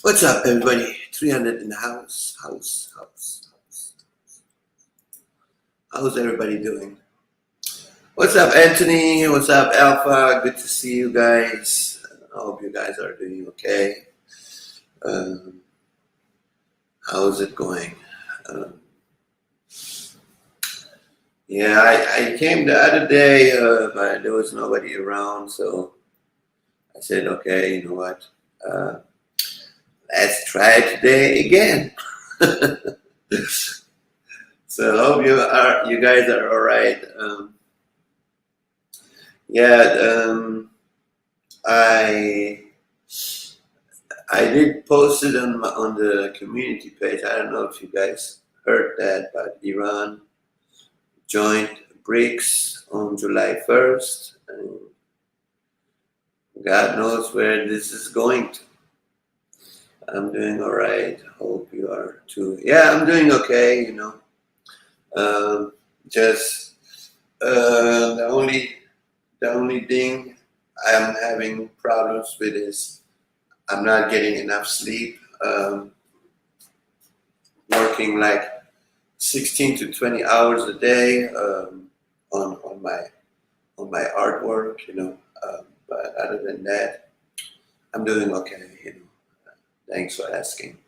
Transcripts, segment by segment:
What's up, everybody? 300 in the house. How's everybody doing? What's up, Anthony? What's up, Alpha? Good to see you guys. I hope you guys are doing okay. Um, how's it going? Um, yeah, I came the other day, but there was nobody around, so I said, okay, you know what? Uh, let's try today again. So I hope you guys are all right. Yeah, I I did post it on the community page. I don't know if you guys heard that, but Iran joined BRICS on July 1st, and God knows where this is going to. I'm doing all right. Hope you are too. Yeah, I'm doing okay. Um, just the only thing I'm having problems with is I'm not getting enough sleep. Working like 16 to 20 hours a day on my artwork. But other than that, I'm doing okay. Thanks for asking.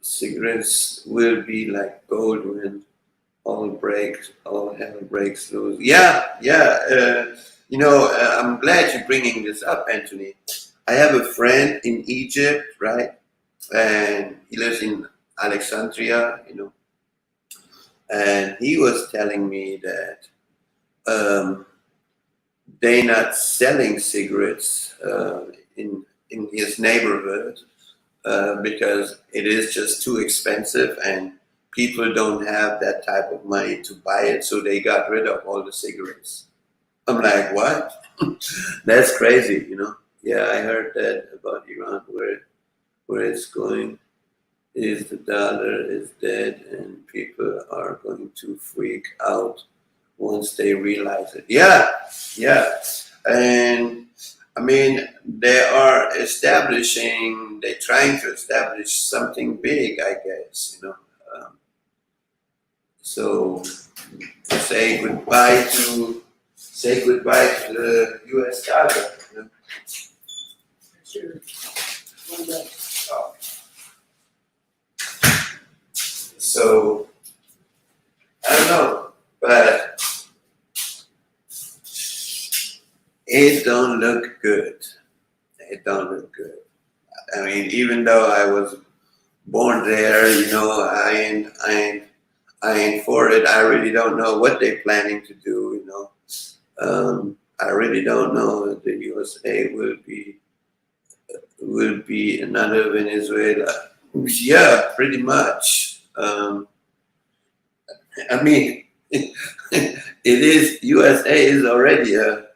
Cigarettes will be like gold when all hell breaks loose. Yeah, yeah. I'm glad you're bringing this up, Anthony. I have a friend in Egypt, right? And he lives in Alexandria, and he was telling me that um, they're not selling cigarettes in his neighborhood because it is just too expensive and people don't have that type of money to buy it, so they got rid of all the cigarettes. I'm like, what? That's crazy. Yeah, I heard that about Iran, where it's going is the dollar is dead and people are going to freak out once they realize it. Yeah, yeah. And I mean, they're trying to establish something big, I guess. So to say goodbye to the US dollar. Sure. Oh. So I don't know, but it don't look good. It don't look good. I mean, even though I was born there, I ain't for it. I really don't know what they're planning to do. I really don't know if the USA will be another Venezuela. Yeah, pretty much. I mean, it is USA is already a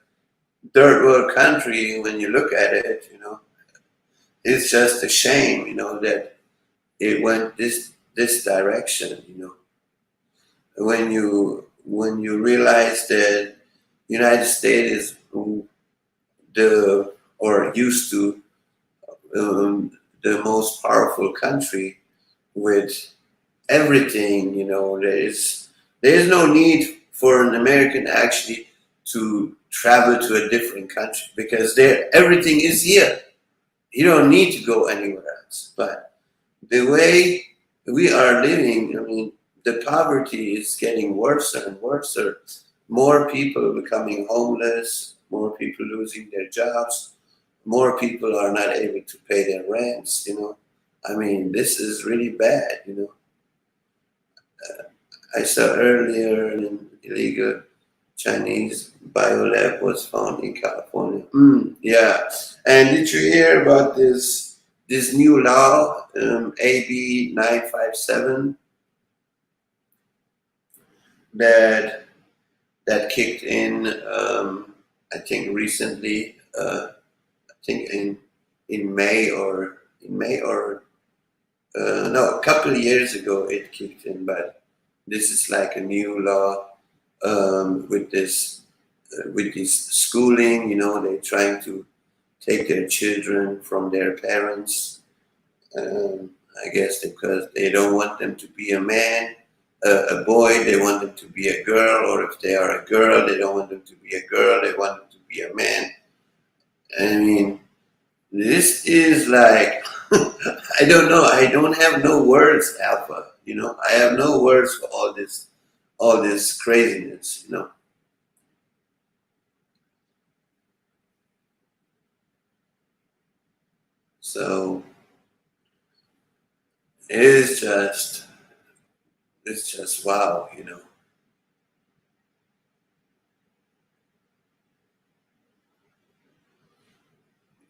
third world country when you look at it. It's just a shame, that it went this direction. When you realize that United States is the or used to the most powerful country with everything. There is no need for an American actually to travel to a different country because everything is here. You don't need to go anywhere else. But the way we are living, I mean, the poverty is getting worse and worse. More people becoming homeless, more people losing their jobs, more people are not able to pay their rents. I mean, this is really bad. I saw earlier an illegal Chinese biolab was found in California. Yeah. And did you hear about this new law, AB 957, that kicked in? I think recently. I think in May or no, a couple of years ago it kicked in, but this is like a new law with this schooling. They're trying to take their children from their parents. I guess because they don't want them to be a man, a boy, they want them to be a girl, or if they are a girl, they don't want them to be a girl, they want them to be a man. I mean, this is like, I don't know, I don't have no words, Alpha, I have no words for all this craziness. So it is just, it's just wow.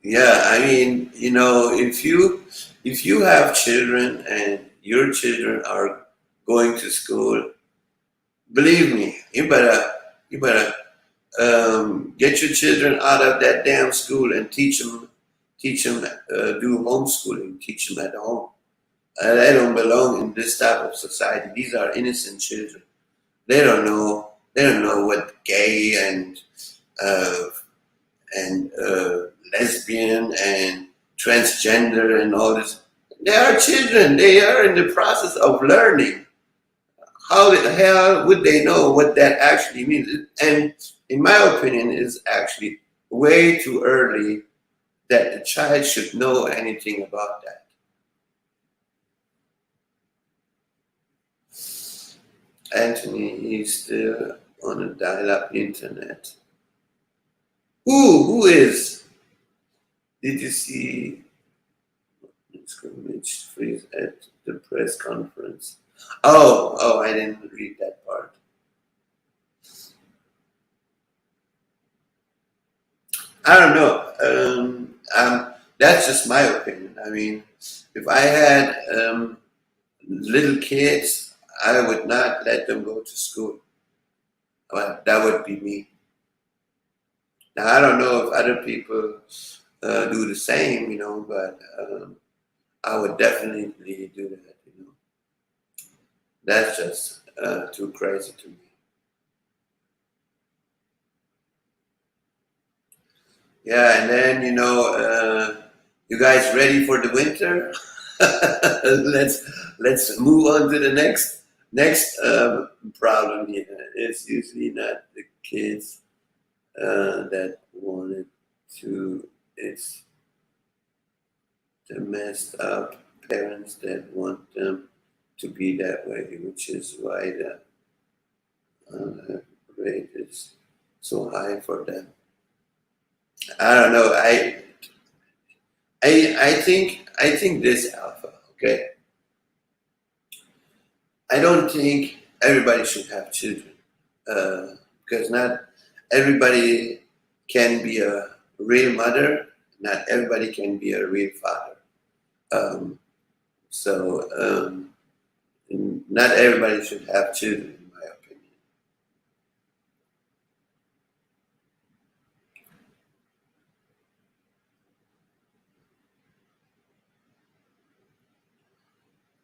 Yeah, I mean, if you have children and your children are going to school, believe me, you better get your children out of that damn school and teach them do homeschooling, teach them at home. They don't belong in this type of society. These are innocent children. They don't know what gay uh, and lesbian and transgender and all this. They are children. They are in the process of learning. How the hell would they know what that actually means? And in my opinion, is actually way too early that the child should know anything about that. Anthony is still on a dial-up internet. Who is? Did you see scrimmage freeze at the press conference? Oh, I didn't read that part. I don't know. That's just my opinion. I mean, if I had little kids, I would not let them go to school. Well, that would be me. Now, I don't know if other people do the same, but I would definitely do that. That's just too crazy to me. Yeah, and then you guys ready for the winter? let's move on to the next problem here. It's usually not the kids that wanted to. It's the messed up parents that want them to be that way, which is why the rate is so high for them. I don't know. I think this Alpha. Okay, I don't think everybody should have children because not everybody can be a real mother. Not everybody can be a real father. Um, so not everybody should have children, in my opinion.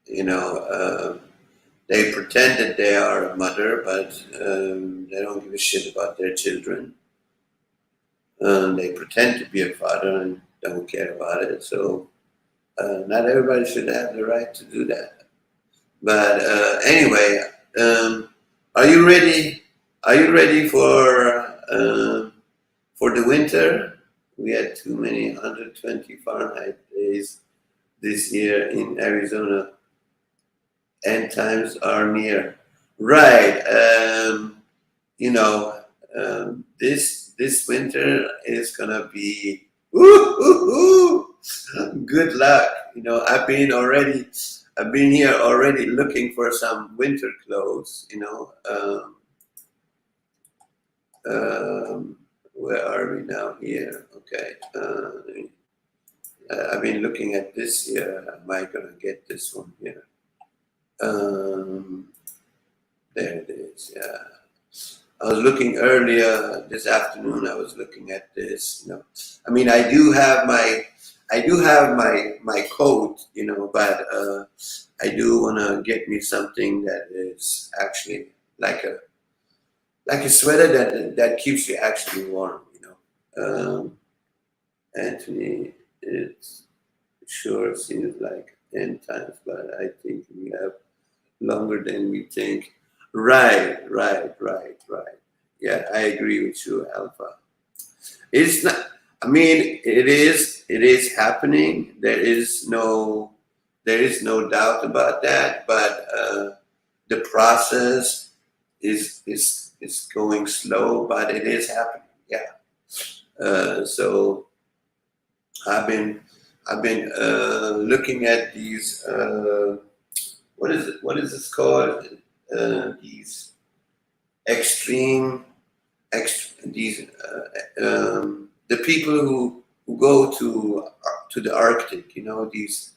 You know, they pretend that they are a mother, but they don't give a shit about their children. They pretend to be a father and don't care about it. So not everybody should have the right to do that. But anyway, are you ready? Are you ready for the winter? We had too many 120 Fahrenheit days this year in Arizona. End times are near. Right. You know, this winter is gonna be good luck. I've been here already looking for some winter clothes. Where are we now? Here, okay. I've been looking at this here. Am I gonna get this one here? Um, there it is. Yeah. I was looking earlier this afternoon. I was looking at this. I mean, I do have my coat. But I do want to get me something that is actually like a sweater that keeps you actually warm. Anthony, it sure seems like end times, but I think we have longer than we think. Right. Yeah, I agree with you, Alpha. It's not. I mean, it is happening. There is no doubt about that. But the process is going slow, but it is happening. Yeah. So I've been looking at these. What is it? What is this called? These extreme these the people who go to the Arctic, these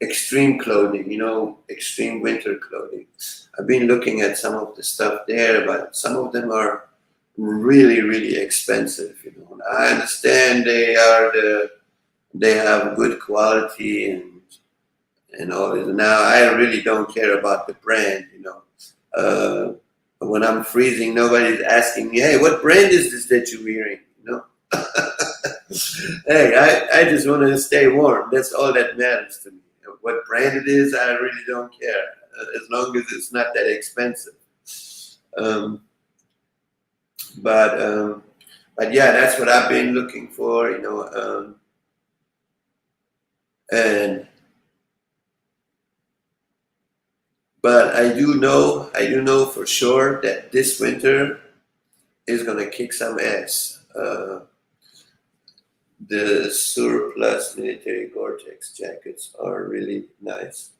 extreme clothing, extreme winter clothing. I've been looking at some of the stuff there, but some of them are really expensive. And I understand they have good quality and all this. Now I really don't care about the brand. Uh, when I'm freezing, nobody's asking me, "Hey, what brand is this that you're wearing?" Hey, I just want to stay warm. That's all that matters to me. What brand it is, I really don't care, as long as it's not that expensive. Um, but but yeah, that's what I've been looking for. And but I do know for sure that this winter is gonna kick some ass. The surplus military Gore-Tex jackets are really nice.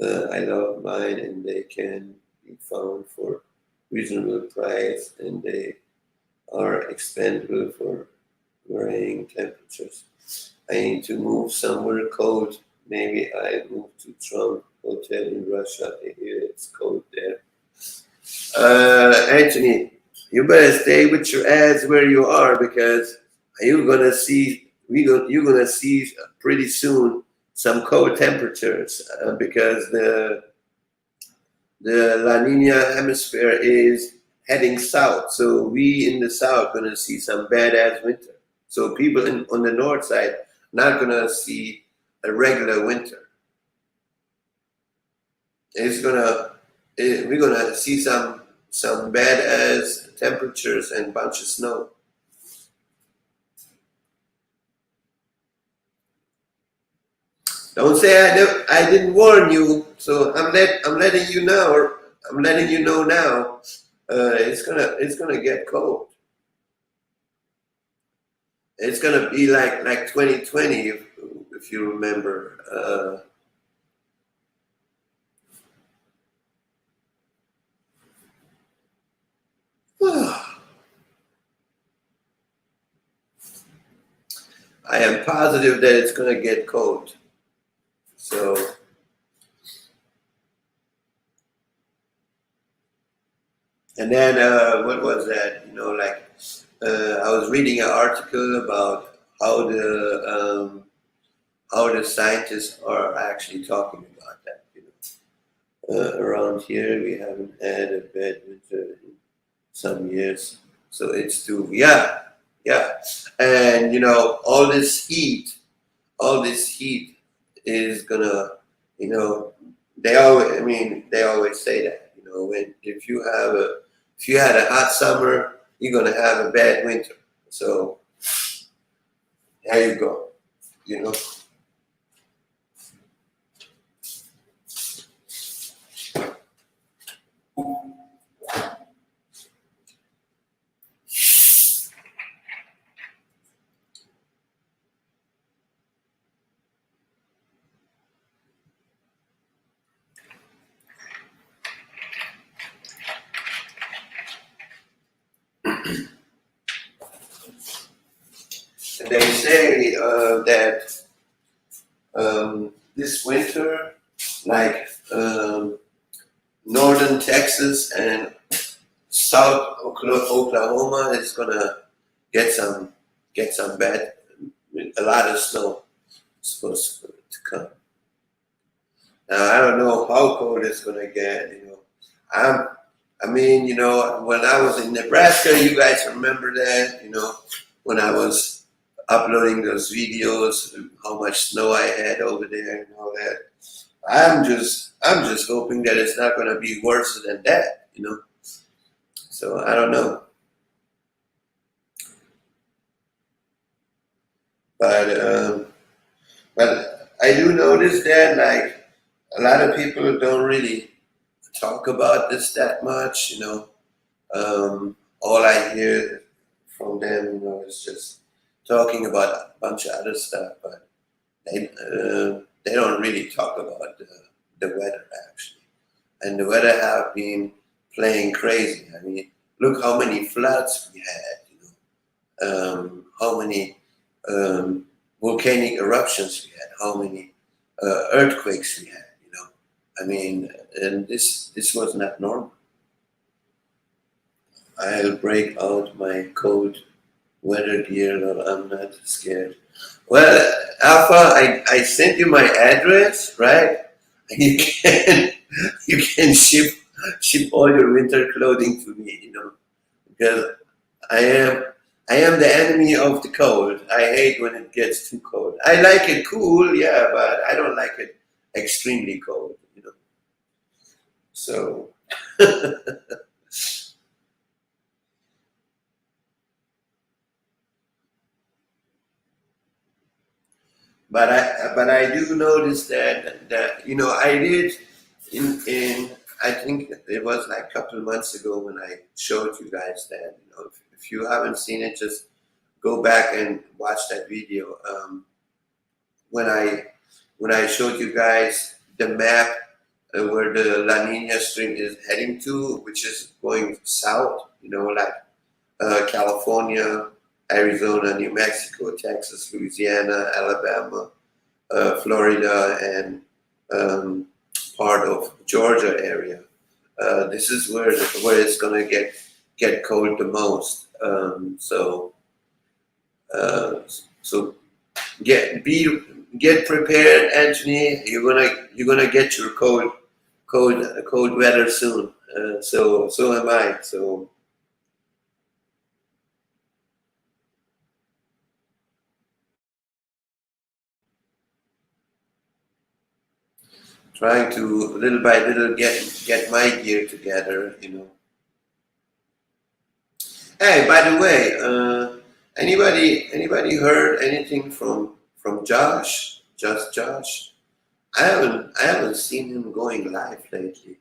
I love mine, and they can be found for reasonable price, and they are expandable for varying temperatures. I need to move somewhere cold. Maybe I move to Trump Hotel in Russia. I hear it's cold there. Anthony, you better stay with your ads where you are, because you're gonna see pretty soon some cold temperatures, because the La Nina hemisphere is heading south. So we in the south gonna see some badass winter. So people on the north side not gonna see a regular winter. It's gonna we're gonna see some badass temperatures and bunch of snow. Don't say I didn't warn you. So I'm letting you know, or I'm letting you know now. It's gonna get cold. It's gonna be like 2020, if you remember. I am positive that it's gonna get cold. So and then what was that? I was reading an article about how the scientists are actually talking about that. Around here, we haven't had a bad winter in some years, so it's too, yeah, and all this heat is gonna, you know, they always say that, when if you had a hot summer, you're gonna have a bad winter. So there you go. You know. And they say that this winter, like northern Texas and South Oklahoma, is gonna get some bad, a lot of snow supposed to come. Now I don't know how cold it's gonna get. I'm, when I was in Nebraska, you guys remember that. When I was uploading those videos, how much snow I had over there and all that. I'm just hoping that it's not going to be worse than that. So I don't know, but I do notice that like a lot of people don't really talk about this that much. All I hear from them, is just talking about a bunch of other stuff, but they don't really talk about the weather actually. And the weather have been playing crazy. I mean, look how many floods we had. How many um, volcanic eruptions we had, how many earthquakes we had. I mean, and this was not normal. I'll break out my cold weather gear, or I'm not scared. Well, Alpha, I sent you my address, right? And you can ship all your winter clothing to me, because I am I am the enemy of the cold. I hate when it gets too cold. I like it cool, yeah, but I don't like it extremely cold. So, but I do notice that I did in I think it was like a couple of months ago when I showed you guys that if you haven't seen it, just go back and watch that video. When I showed you guys the map where the La Nina stream is heading to, which is going south, like California, Arizona, New Mexico, Texas, Louisiana, Alabama, Florida, and um, part of Georgia area. This is where it's gonna get cold the most. Uh, so get prepared, Anthony. You're gonna get your cold weather soon. So am I. So trying to little by little get my gear together. Hey, by the way, anybody heard anything from Josh? Just Josh? I haven't seen him going live lately.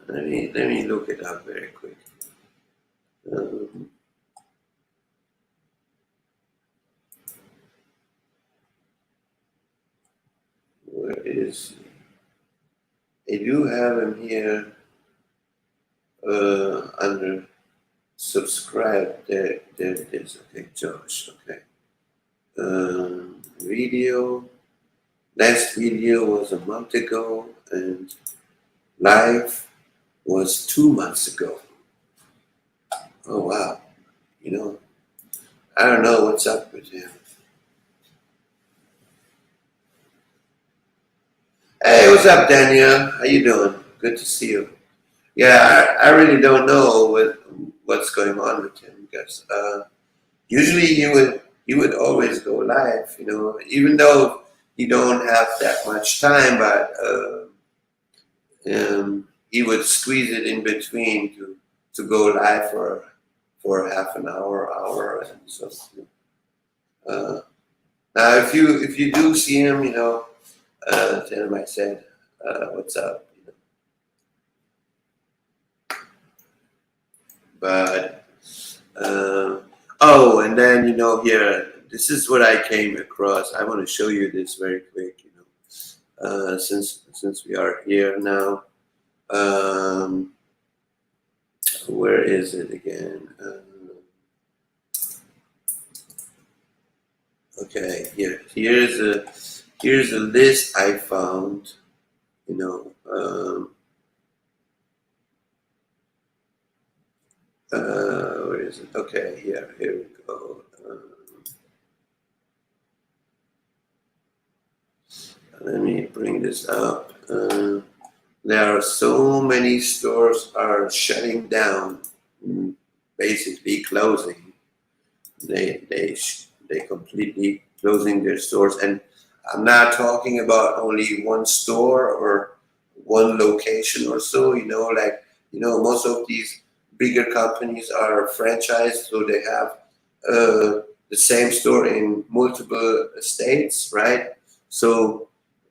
Let me look it up very quick. Um, where is he? I do have him here under subscribe. There it is. Okay, Josh. Okay. Video. Last video was a month ago, and live was 2 months ago. Oh wow. You know, I don't know what's up with him. Hey, what's up, Daniel? How you doing? Good to see you. Yeah, I really don't know what's going on with him because usually he would always go live, even though he don't have that much time, but he would squeeze it in between to go live for half an hour, and so. Uh, Now, if you do see him, tell him I said what's up. But oh, and then here, this is what I came across. I want to show you this very quick. Since we are here now, um, where is it again? Okay, here's a list I found. You know. Where is it? Okay, here we go. Let me bring this up. There are so many stores are shutting down, basically closing. They completely closing their stores, and I'm not talking about only one store or one location or so. Most of these bigger companies are franchised, so they have the same store in multiple states, right? So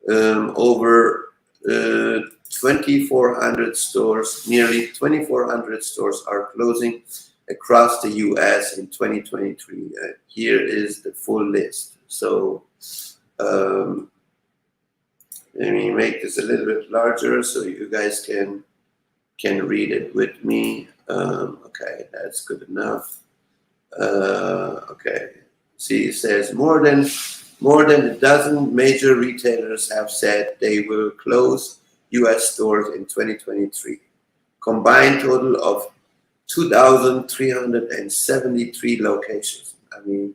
over 2,400 stores, nearly 2,400 stores are closing across the US in 2023. Here is the full list. So um, let me make this a little bit larger so you guys can read it with me. Okay, that's good enough. Okay. See, it says more than a dozen major retailers have said they will close U.S. stores in 2023. Combined total of 2,373 locations. I mean,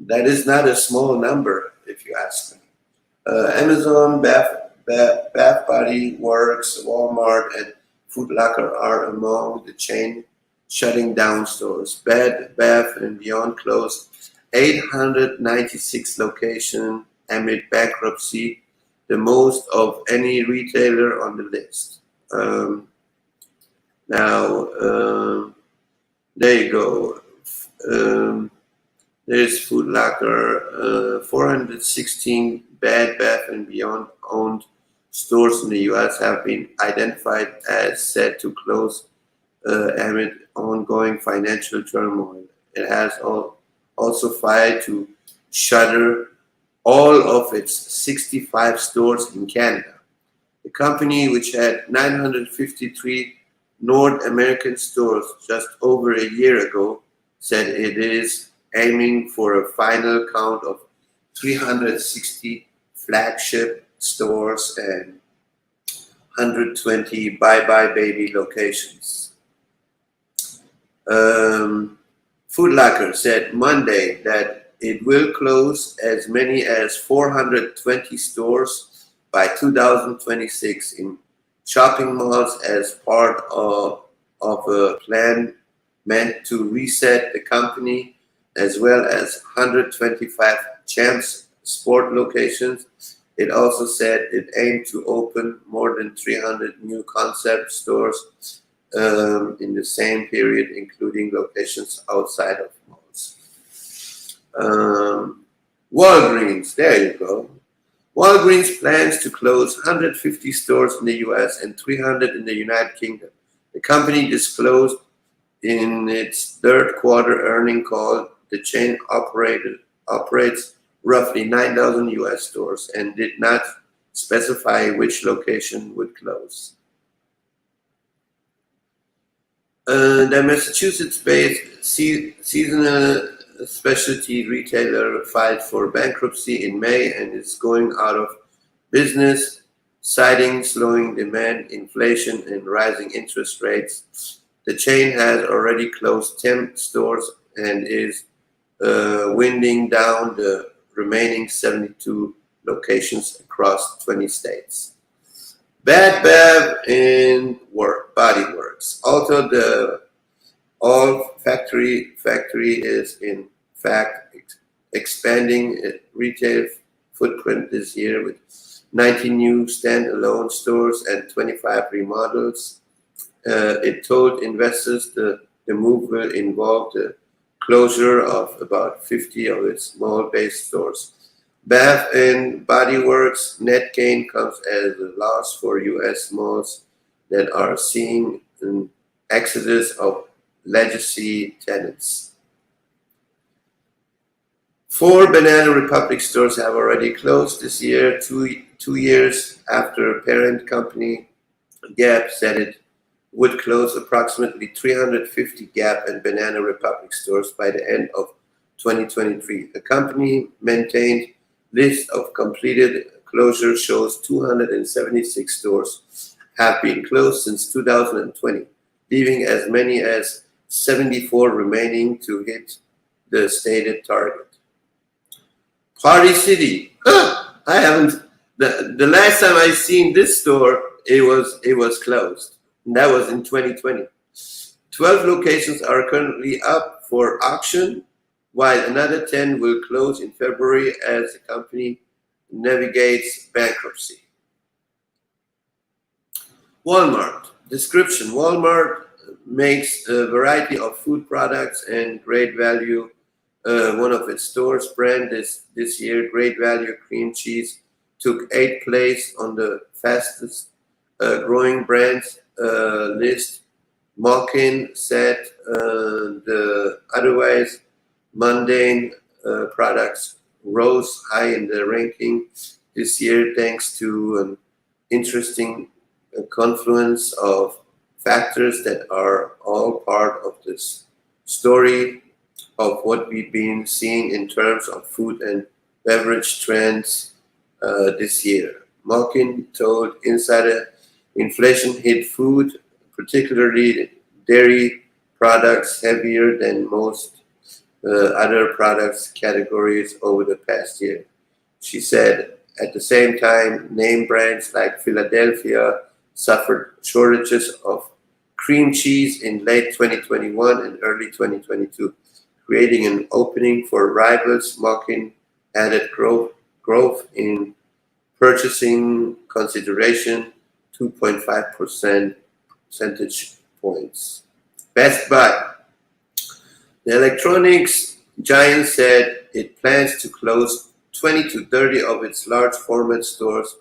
that is not a small number, if you ask me. Amazon, Bath Body Works, Walmart, and Foot Locker are among the chain shutting down stores. Bed Bath and Beyond closed 896 locations amid bankruptcy, the most of any retailer on the list. Now, there you go. Um, there's Foot Locker, 416 Bed Bath and Beyond owned stores in the U.S. have been identified as set to close amid ongoing financial turmoil. It has also filed to shutter all of its 65 stores in Canada. The company, which had 953 North American stores just over a year ago, said it is aiming for a final count of 360 flagship stores and 120 Bye Bye Baby locations. Foot Locker said Monday that it will close as many as 420 stores by 2026 in shopping malls as part of a plan meant to reset the company, as well as 125 Champs Sport locations. It also said it aimed to open more than 300 new concept stores in the same period, including locations outside of malls. Walgreens, there you go. Walgreens plans to close 150 stores in the US and 300 in the United Kingdom. The company disclosed in its third quarter earnings call the chain operates roughly 9,000 US stores and did not specify which location would close. The Massachusetts-based seasonal specialty retailer filed for bankruptcy in May and is going out of business, citing slowing demand, inflation, and rising interest rates. The chain has already closed 10 stores and is winding down the remaining 72 locations across 20 states. Bed Bath and Body Works. Although the all factory is in fact expanding its retail footprint this year with 19 new standalone stores and 25 remodels. It told investors the move will involve the closure of about 50 of its mall-based stores. Bath and Body Works net gain comes as a loss for U.S. malls that are seeing an exodus of legacy tenants. 4 Banana Republic stores have already closed this year, 2 years after parent company Gap said it would close approximately 350 Gap and Banana Republic stores by the end of 2023. The company maintained list of completed closure shows 276 stores have been closed since 2020, leaving as many as 74 remaining to hit the stated target. Party City. I haven't. The last time I seen this store it was closed. And that was in 2020. 12 locations are currently up for auction, while another 10 will close in February as the company navigates bankruptcy. Walmart. Description: Walmart makes a variety of food products and Great Value, one of its stores brand this year. Great Value cream cheese took eighth place on the fastest growing brands list. Malkin said the otherwise mundane products rose high in the ranking this year thanks to an interesting confluence of factors that are all part of this story of what we've been seeing in terms of food and beverage trends this year. Malkin told Insider inflation hit food, particularly dairy products, heavier than most other products categories over the past year. She said at the same time, name brands like Philadelphia suffered shortages of cream cheese in late 2021 and early 2022, creating an opening for rivals. Mocking added growth in purchasing consideration, 2.5% percentage points. Best Buy. The electronics giant said it plans to close 20 to 30 of its large format stores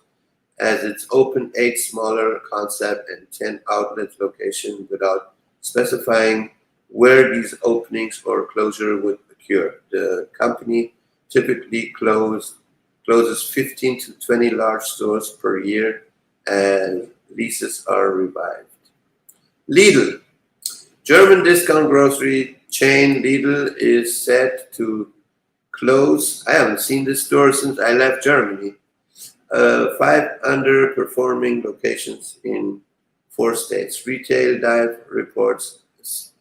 as it's opened 8 smaller concept and 10 outlet locations without specifying where these openings or closure would occur. The company typically closes 15 to 20 large stores per year and leases are revived. Lidl. German discount grocery chain Lidl is set to close. I haven't seen this store since I left Germany. 5 underperforming locations in 4 states. Retail Dive reports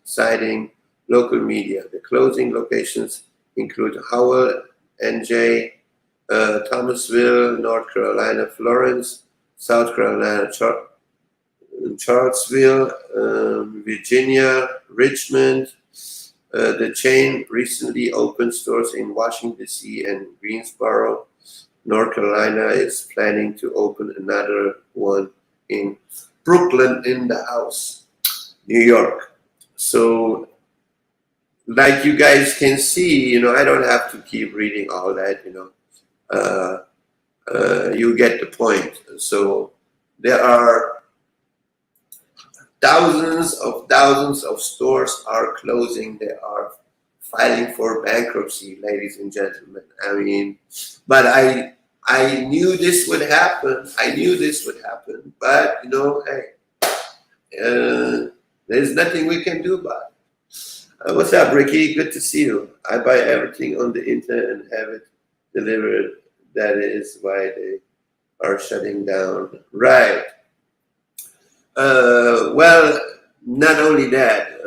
citing local media. The closing locations include Howell, NJ, Thomasville, North Carolina, Florence, South Carolina, Charlottesville, Virginia, Richmond. The chain recently opened stores in Washington, D.C. and Greensboro. North Carolina is planning to open another one in Brooklyn in the house, New York. So, like you guys can see, I don't have to keep reading all that, you get the point. So, there are thousands of stores are closing. They are filing for bankruptcy, ladies and gentlemen. I mean, but I knew this would happen. But hey, there's nothing we can do about it. What's up, Ricky? Good to see you. I buy everything on the internet and have it delivered. That is why they are shutting down. Right. Well, not only that,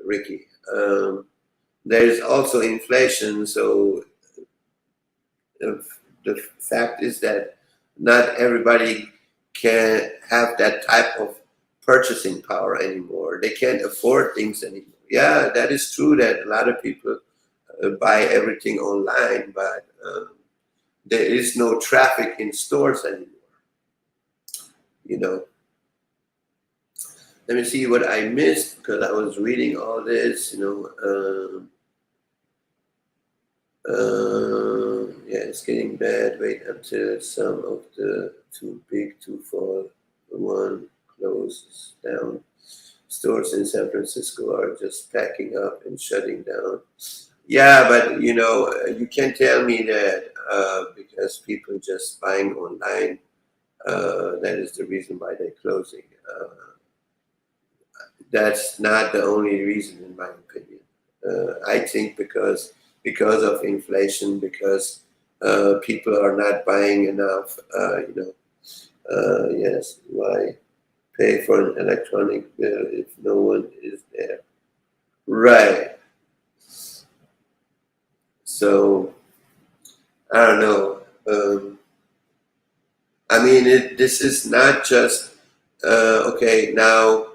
Ricky. There's also inflation. So the fact is that not everybody can have that type of purchasing power anymore. They can't afford things anymore. Yeah, that is true that a lot of people buy everything online, but there is no traffic in stores anymore. Let me see what I missed because I was reading all this. Yeah, it's getting bad. Wait until some of the too big to fall one closes down. Stores in San Francisco are just packing up and shutting down. Yeah, but you can't tell me that because people just buying online, that is the reason why they're closing. That's not the only reason, in my opinion. I think because of inflation, because people are not buying enough. Yes, why pay for an electronic bill if no one is there? Right. So I don't know. I mean, this is not just okay. Now,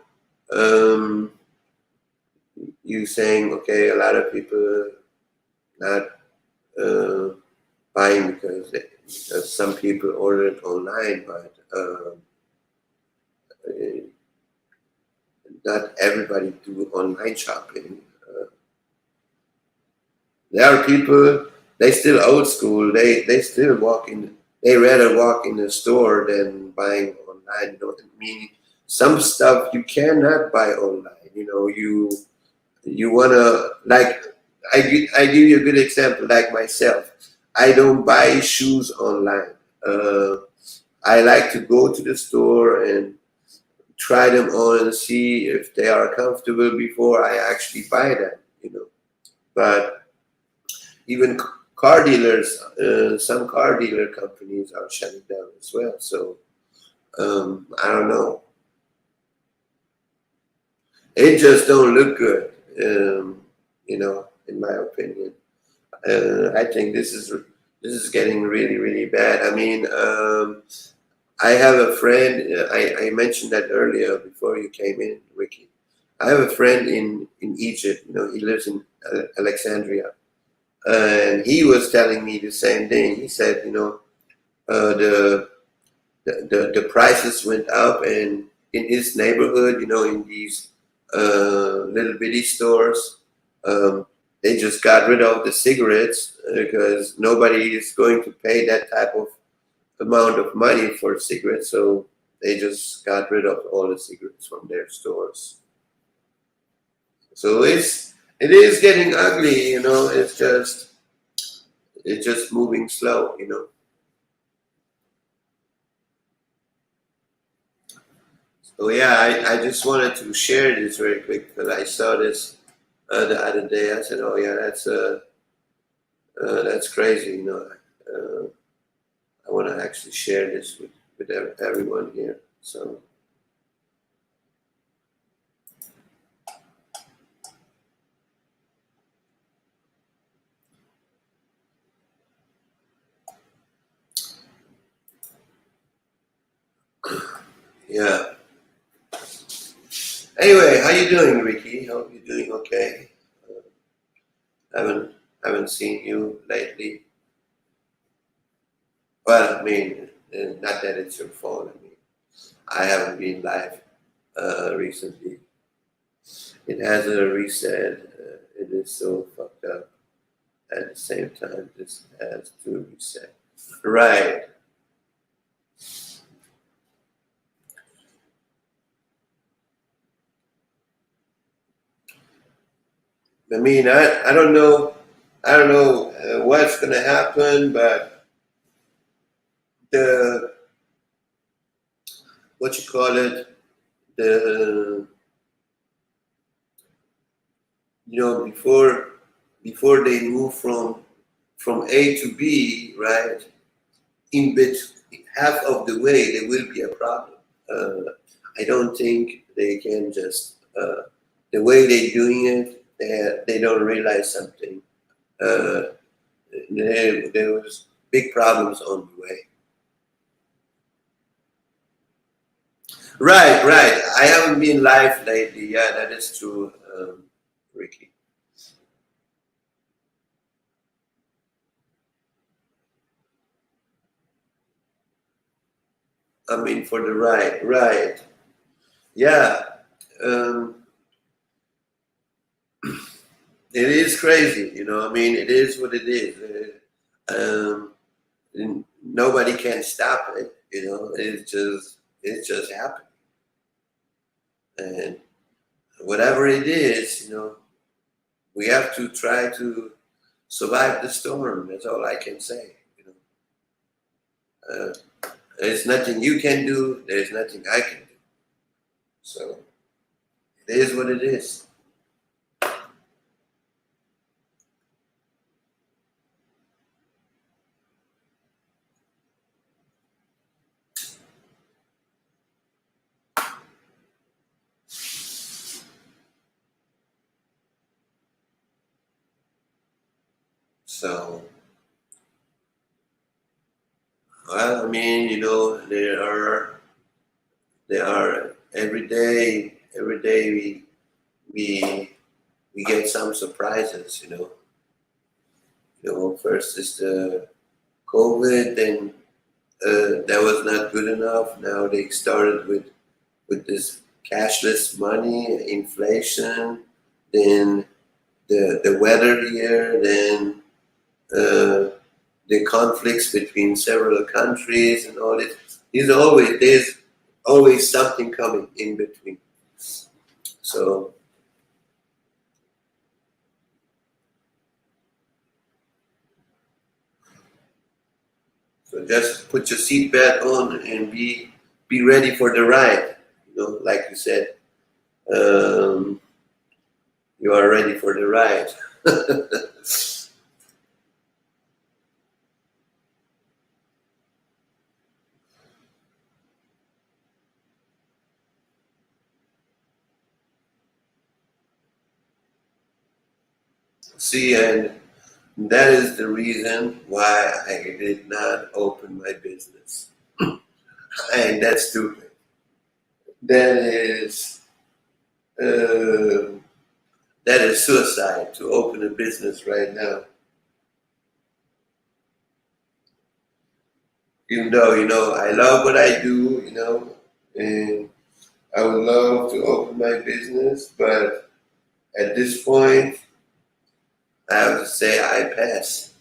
um, you saying okay, a lot of people not uh, buying because some people order it online, but not everybody do online shopping. There are people they still old school. They still walk in. They rather walk in the store than buying online. You know, I mean, some stuff you cannot buy online. You know, you wanna like I give you a good example. Like myself, I don't buy shoes online. Uh, I like to go to the store and try them on and see if they are comfortable before I actually buy them. You know, but even car dealers, some car dealer companies are shutting down as well. So I don't know. It just don't look good. You know, in my opinion, I think this is getting really really bad. I mean, I have a friend. I mentioned that earlier before you came in, Ricky. I have a friend in Egypt. You know, he lives in Alexandria, and he was telling me the same thing. He said, you know, uh, the, the prices went up, and in his neighborhood, you know, in these little bitty stores, um, they just got rid of the cigarettes because nobody is going to pay that type of amount of money for cigarettes. So they just got rid of all the cigarettes from their stores. So it is getting ugly, you know. It's just moving slow, you know. So yeah, I just wanted to share this very quick because I saw this the other day. I said, oh yeah, that's crazy, you know. Uh, I want to actually share this with everyone here. So yeah. Anyway, how you doing, Ricky? Hope you're doing okay. Uh, haven't seen you lately. Well, I mean, not that it's your fault. I mean, I haven't been live recently. It has a reset. It is so fucked up. At the same time, this has to reset. Right. I mean, I don't know. I don't know what's gonna happen, but the what you call it, the before they move from A to B, right? In bit half of the way there will be a problem. I don't think they can just the way they're doing it. They don't realize something. Uh, there was big problems on the way. Right, right. I haven't been live lately. Yeah, that is true, Ricky. I mean, for the ride, right? Yeah. Um, it is crazy, you know. I mean, it is what it is. Nobody can stop it. You know, it's just happening, and whatever it is, you know, we have to try to survive the storm. That's all I can say. You know, there's nothing you can do. There's nothing I can do. So it is what it is. So Well, I mean, there are every day we we get some surprises. First is the COVID, then that was not good enough. Now they started with this cashless money, inflation, then the weather here, then uh, the conflicts between several countries and all this. There's always something coming in between. So so just put your seatbelt on and be ready for the ride. Like you said, um, you are ready for the ride. See, and that is the reason why I did not open my business. And that's stupid. That is uh, that is suicide to open a business right now. Even though I love what I do, and I would love to open my business, but at this point, I have to say I pass.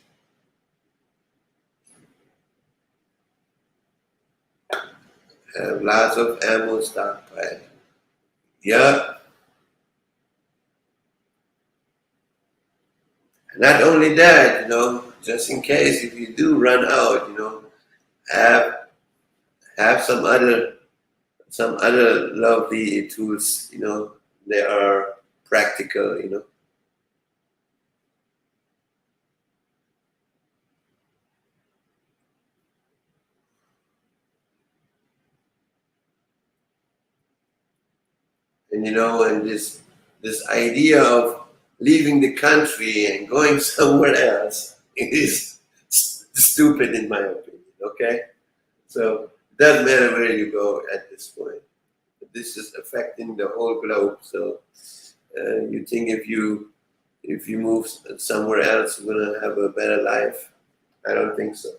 I have lots of ammo stockpiled. Yeah. Not only that, just in case if you do run out, have have some other lovely tools. They are practical. And this idea of leaving the country and going somewhere else is stupid in my opinion. Okay, so it doesn't matter where you go at this point. This is affecting the whole globe. So you think if you move somewhere else, you're gonna have a better life? I don't think so.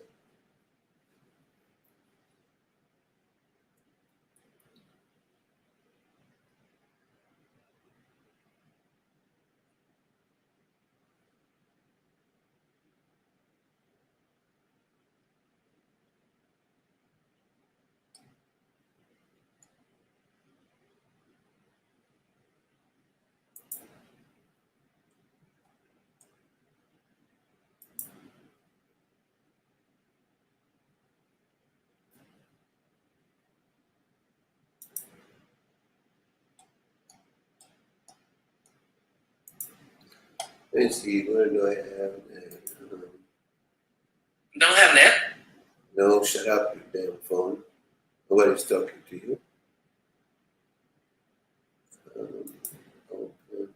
Let's see, where do I have that? Don't have net. No, shut up, you damn phone. Nobody's talking to you. Um, open.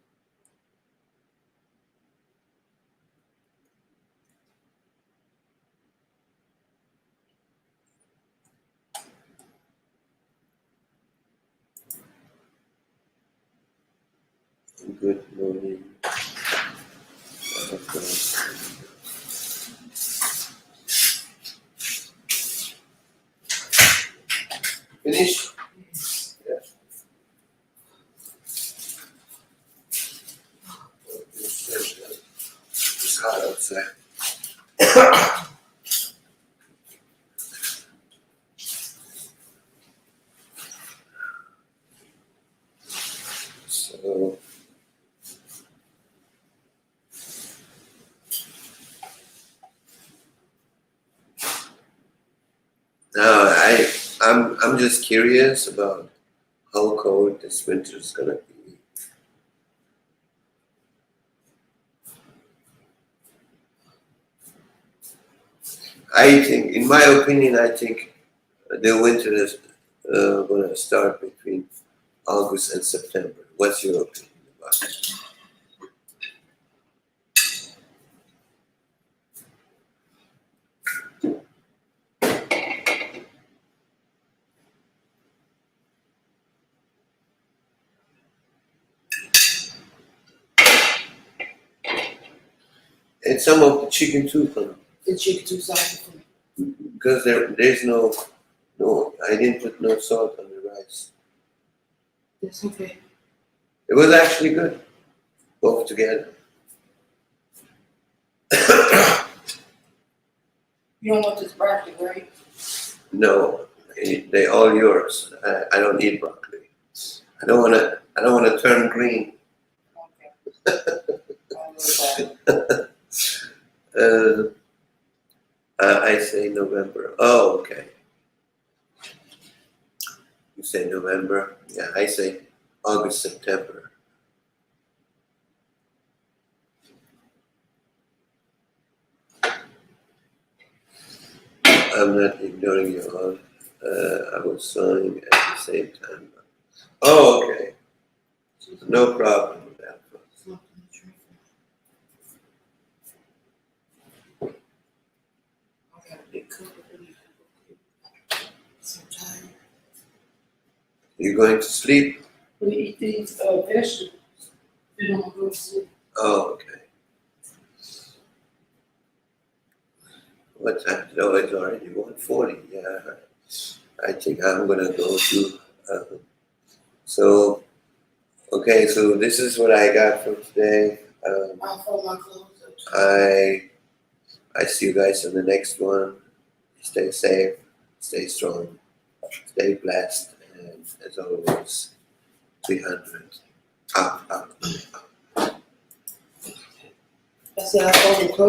Good morning. Finish? Yeah. It's hot outside. So now I'm just curious about how cold this winter is gonna be. I think, in my opinion, I think the winter is gonna start between August and September. What's your opinion about it? And some of the chicken too, honey. The chicken too salty for me. Because there's no, I didn't put no salt on the rice. That's okay. It was actually good, both together. You don't want this broccoli, right? No, they all yours. I don't eat broccoli. I don't wanna turn green. Okay. I'll do that. I say November. Oh, okay. You say November? Yeah, I say August, September. I'm not ignoring you all. I was sewing at the same time. Oh, okay. No problem with that. I got a big cup of it. So tired. You going to sleep? We eat these vegetables. You don't go to sleep. Oh, okay. What time? No, it's already 1:40. Yeah, I think I'm gonna go to. So, okay, so this is what I got for today. I'll fold my clothes up. I see you guys in the next one. Stay safe, stay strong, stay blessed, and as always, 300. Up, up, up. I said I fold the clothes.